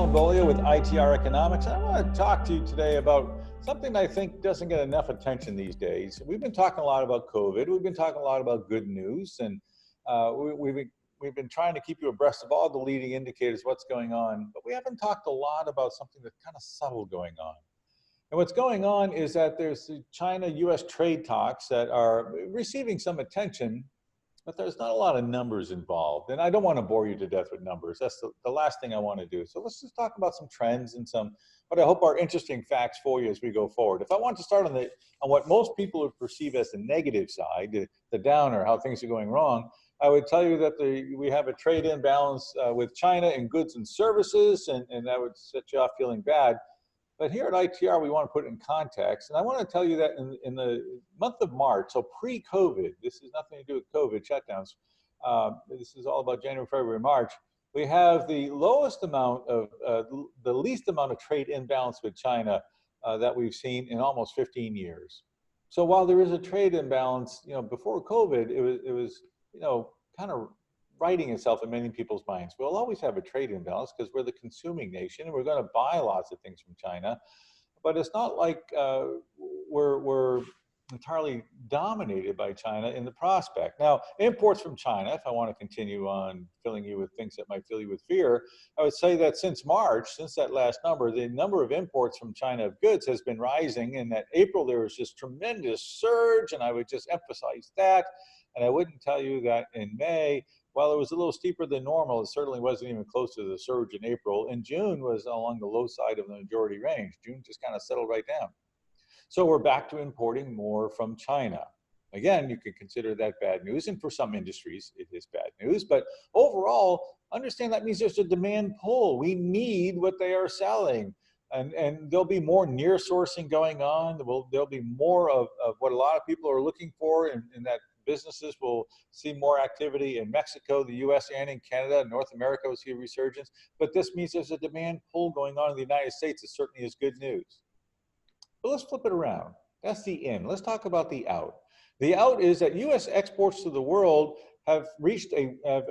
Beaulieu with ITR Economics. I want to talk to you today about something I think doesn't get enough attention these days. We've been talking a lot about COVID. We've been talking a lot about good news, and we've been trying to keep you abreast of all the leading indicators, what's going on, but we haven't talked a lot about something that's kind of subtle going on. And what's going on is that there's the China-US trade talks that are receiving some attention, but there's not a lot of numbers involved. And I don't want to bore you to death with numbers. That's the last thing I want to do. So let's just talk about some trends and some, what I hope are interesting facts for you as we go forward. If I want to start on what most people would perceive as the negative side, the downer, how things are going wrong, I would tell you that we have a trade imbalance with China in goods and services, and that would set you off feeling bad. But here at ITR, we want to put it in context. And I want to tell you that in the month of March, so pre-COVID, this has nothing to do with COVID shutdowns. This is all about January, February, March. We have the lowest amount of, the least amount of trade imbalance with China that we've seen in almost 15 years. So while there is a trade imbalance, before COVID, it was kind of writing itself in many people's minds. We'll always have a trade imbalance because we're the consuming nation and we're going to buy lots of things from China. But it's not like we're entirely dominated by China in the prospect. Now, imports from China, if I want to continue on filling you with things that might fill you with fear, I would say that since March, since that last number, the number of imports from China of goods has been rising. And that April, there was this tremendous surge, and I would just emphasize that. And I wouldn't tell you that in May, while it was a little steeper than normal, it certainly wasn't even close to the surge in April. And June was along the low side of the majority range. June just kind of settled right down. So we're back to importing more from China. Again, you could consider that bad news, and for some industries, it is bad news. But overall, understand that means there's a demand pull. We need what they are selling. And there'll be more near sourcing going on. There'll be more of what a lot of people are looking for, in that businesses will see more activity in Mexico, the US, and in Canada. North America will see a resurgence. But this means there's a demand pull going on in the United States. It certainly is good news. But let's flip it around. That's the in. Let's talk about the out. The out is that US exports to the world have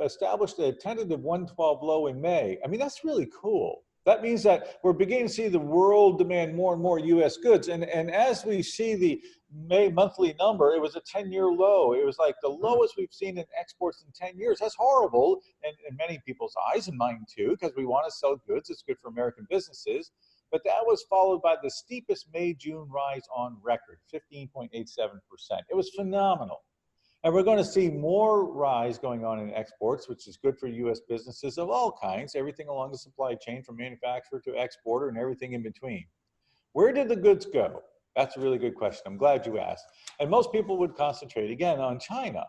established a tentative 112 low in May. I mean, that's really cool. That means that we're beginning to see the world demand more and more US goods. And as we see the May monthly number, it was a 10-year low. It was like the lowest we've seen in exports in 10 years. That's horrible in many people's eyes, and mine too, because we want to sell goods. It's good for American businesses. But that was followed by the steepest May-June rise on record, 15.87%. It was phenomenal. And we're going to see more rise going on in exports, which is good for US businesses of all kinds, everything along the supply chain from manufacturer to exporter and everything in between. Where did the goods go? That's a really good question. I'm glad you asked. And most people would concentrate, again, on China.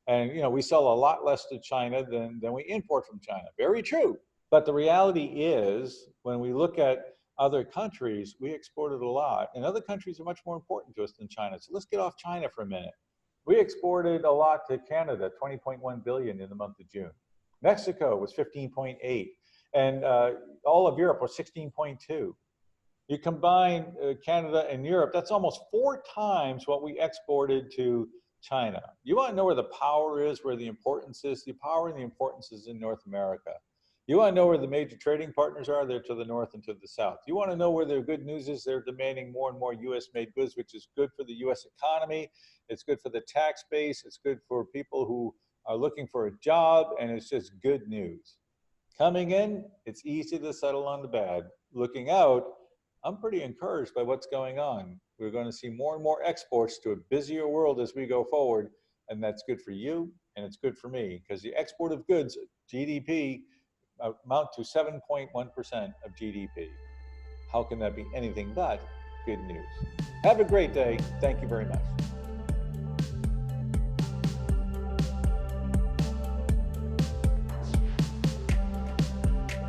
And, we sell a lot less to China than we import from China. Very true. But the reality is, when we look at other countries, we exported a lot. And other countries are much more important to us than China. So let's get off China for a minute. We exported a lot to Canada, 20.1 billion in the month of June. Mexico was 15.8, and all of Europe was 16.2. You combine Canada and Europe, that's almost 4 times what we exported to China. You want to know where the power is, where the importance is? The power and the importance is in North America. You want to know where the major trading partners are? They're to the north and to the south. You want to know where their good news is? They're demanding more and more US-made goods, which is good for the US economy. It's good for the tax base. It's good for people who are looking for a job, and it's just good news. Coming in, it's easy to settle on the bad. Looking out, I'm pretty encouraged by what's going on. We're going to see more and more exports to a busier world as we go forward, and that's good for you, and it's good for me, because the export of goods, GDP, amount to 7.1% of GDP. How can that be anything but good news? Have a great day. Thank you very much.